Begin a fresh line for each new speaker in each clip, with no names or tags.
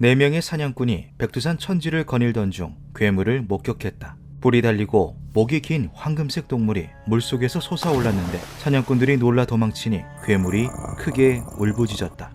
4명의 사냥꾼이 백두산 천지를 거닐던 중 괴물을 목격했다. 불이 달리고 목이 긴 황금색 동물이 물속에서 솟아올랐는데 사냥꾼들이 놀라 도망치니 괴물이 크게 울부짖었다.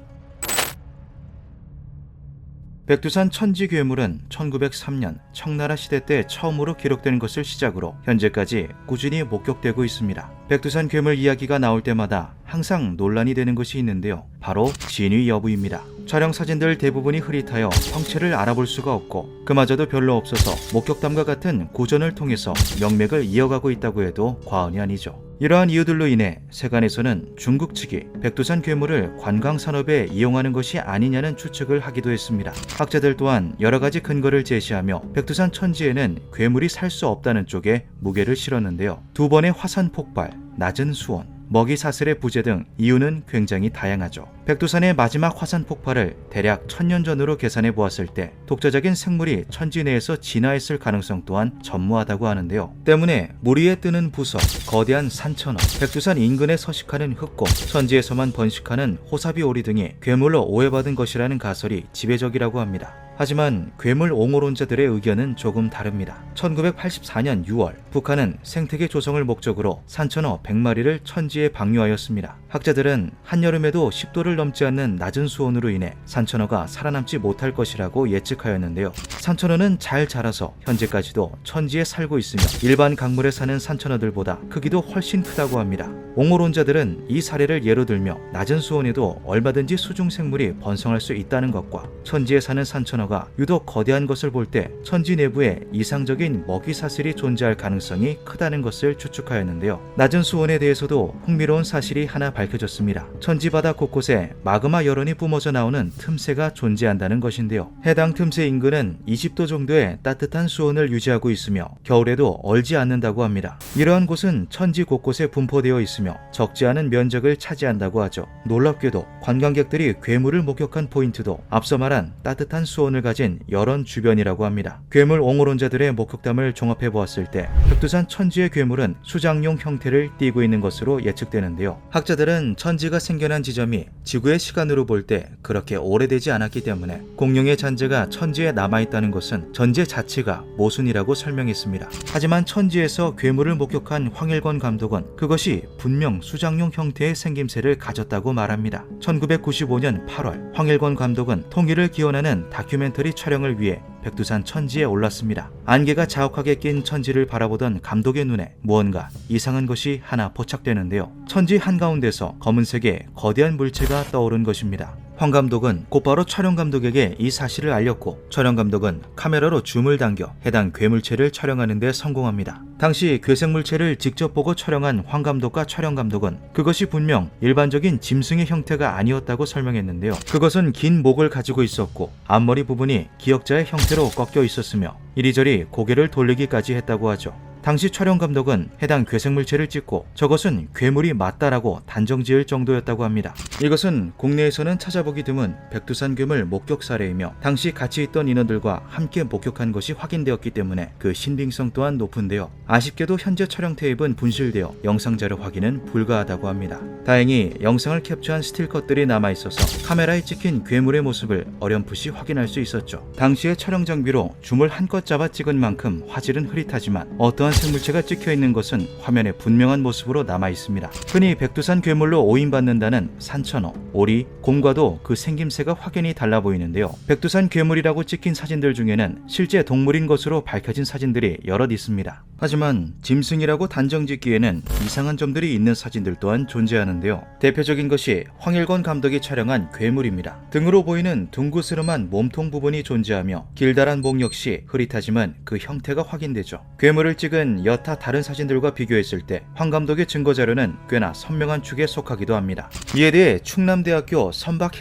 백두산 천지 괴물은 1903년 청나라 시대 때 처음으로 기록된 것을 시작으로 현재까지 꾸준히 목격되고 있습니다. 백두산 괴물 이야기가 나올 때마다 항상 논란이 되는 것이 있는데요. 바로 진위 여부입니다. 촬영 사진들 대부분이 흐릿하여 형체를 알아볼 수가 없고 그마저도 별로 없어서 목격담과 같은 고전을 통해서 명맥을 이어가고 있다고 해도 과언이 아니죠. 이러한 이유들로 인해 세간에서는 중국 측이 백두산 괴물을 관광산업에 이용하는 것이 아니냐는 추측을 하기도 했습니다. 학자들 또한 여러 가지 근거를 제시하며 백두산 천지에는 괴물이 살 수 없다는 쪽에 무게를 실었는데요. 2번의 화산 폭발, 낮은 수온, 먹이 사슬의 부재 등 이유는 굉장히 다양하죠. 백두산의 마지막 화산 폭발을 대략 1000년 전으로 계산해 보았을 때 독자적인 생물이 천지 내에서 진화했을 가능성 또한 전무하다고 하는데요. 때문에 물 위에 뜨는 부석, 거대한 산천어, 백두산 인근에 서식하는 흑곰, 천지에서만 번식하는 호사비 오리 등이 괴물로 오해받은 것이라는 가설이 지배적이라고 합니다. 하지만 괴물 옹호론자들의 의견은 조금 다릅니다. 1984년 6월 북한은 생태계 조성을 목적으로 산천어 100마리를 천지에 방류하였습니다. 학자들은 한여름에도 10도를 넘지 않는 낮은 수온으로 인해 산천어가 살아남지 못할 것이라고 예측하였는데요. 산천어는 잘 자라서 현재까지도 천지에 살고 있으며 일반 강물에 사는 산천어들보다 크기도 훨씬 크다고 합니다. 옹호론자들은 이 사례를 예로 들며 낮은 수온에도 얼마든지 수중생물이 번성할 수 있다는 것과 천지에 사는 산천어가 유독 거대한 것을 볼 때 천지 내부에 이상적인 먹이 사슬이 존재할 가능성이 크다는 것을 추측하였는데요. 낮은 수온에 대해서도 흥미로운 사실이 하나 밝혀졌습니다. 천지 바다 곳곳에 마그마 열원이 뿜어져 나오는 틈새가 존재한다는 것인데요. 해당 틈새 인근은 20도 정도의 따뜻한 수온을 유지하고 있으며 겨울에도 얼지 않는다고 합니다. 이러한 곳은 천지 곳곳에 분포되어 있으며 적지 않은 면적을 차지한다고 하죠. 놀랍게도 관광객들이 괴물을 목격한 포인트도 앞서 말한 따뜻한 수온을 가진 열원 주변이라고 합니다. 괴물 옹호론자들의 목격담을 종합해 보았을 때 백두산 천지의 괴물은 수장용 형태를 띠고 있는 것으로 예측되는데요. 학자들은 천지가 생겨난 지점이 지구의 시간으로 볼 때 그렇게 오래되지 않았기 때문에 공룡의 잔재가 천지에 남아있다는 것은 전제 자체가 모순이라고 설명했습니다. 하지만 천지에서 괴물을 목격한 황일권 감독은 그것이 분명 수장용 형태의 생김새를 가졌다고 말합니다. 1995년 8월 황일권 감독은 통일을 기원하는 다큐멘터리 촬영을 위해 백두산 천지에 올랐습니다. 안개가 자욱하게 낀 천지를 바라보던 감독의 눈에 무언가 이상한 것이 하나 포착되는데요. 천지 한가운데서 검은색의 거대한 물체가 떠오른 것입니다. 황 감독은 곧바로 촬영 감독에게 이 사실을 알렸고 촬영 감독은 카메라로 줌을 당겨 해당 괴물체를 촬영하는 데 성공합니다. 당시 괴생물체를 직접 보고 촬영한 황 감독과 촬영 감독은 그것이 분명 일반적인 짐승의 형태가 아니었다고 설명했는데요. 그것은 긴 목을 가지고 있었고 앞머리 부분이 기역자의 형태로 꺾여 있었으며 이리저리 고개를 돌리기까지 했다고 하죠. 당시 촬영 감독은 해당 괴생물체를 찍고 저것은 괴물이 맞다라고 단정지을 정도였다고 합니다. 이것은 국내에서는 찾아보기 드문 백두산 괴물 목격 사례이며 당시 같이 있던 인원들과 함께 목격한 것이 확인되었기 때문에 그 신빙성 또한 높은데요. 아쉽게도 현재 촬영 테이프는 분실되어 영상 자료 확인은 불가하다고 합니다. 다행히 영상을 캡처한 스틸컷들이 남아있어서 카메라에 찍힌 괴물의 모습을 어렴풋이 확인할 수 있었죠. 당시의 촬영 장비로 줌을 한껏 잡아 찍은 만큼 화질은 흐릿하지만 어떠한 생물체가 찍혀있는 것은 화면에 분명한 모습으로 남아있습니다. 흔히 백두산 괴물로 오인받는다는 산천어, 오리, 곰과도 그 생김새가 확연히 달라 보이는데요. 백두산 괴물이라고 찍힌 사진들 중에는 실제 동물인 것으로 밝혀진 사진들이 여럿 있습니다. 하지만 짐승이라고 단정짓기에는 이상한 점들이 있는 사진들 또한 존재하는데요. 대표적인 것이 황일권 감독이 촬영한 괴물입니다. 등으로 보이는 둥그스름한 몸통 부분이 존재하며 길다란 목 역시 흐릿하지만 그 형태가 확인되죠. 괴물을 찍은 여타 다른 사진들과 비교했을 때 황 감독의 증거 자료는 꽤나 선명한 축에 속하기도 합니다. 이에 대해 충남대학교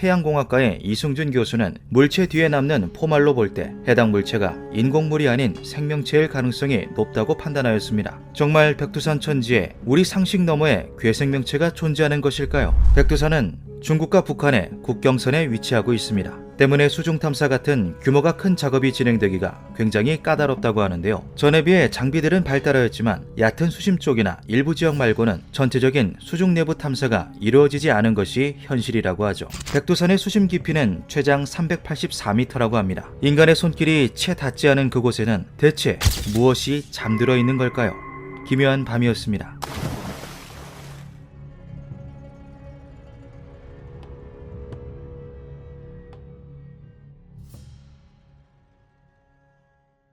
선박해양공학과의 이승준 교수는 물체 뒤에 남는 포말로 볼 때 해당 물체가 인공물이 아닌 생명체일 가능성이 높다고 판단하였습니다. 정말 백두산 천지에 우리 상식 너머에 괴생명체가 존재하는 것일까요? 백두산은 중국과 북한의 국경선에 위치하고 있습니다. 때문에 수중 탐사 같은 규모가 큰 작업이 진행되기가 굉장히 까다롭다고 하는데요. 전에 비해 장비들은 발달하였지만 얕은 수심 쪽이나 일부 지역 말고는 전체적인 수중 내부 탐사가 이루어지지 않은 것이 현실이라고 하죠. 백두산의 수심 깊이는 최장 384m라고 합니다. 인간의 손길이 채 닿지 않은 그곳에는 대체 무엇이 잠들어 있는 걸까요? 기묘한 밤이었습니다.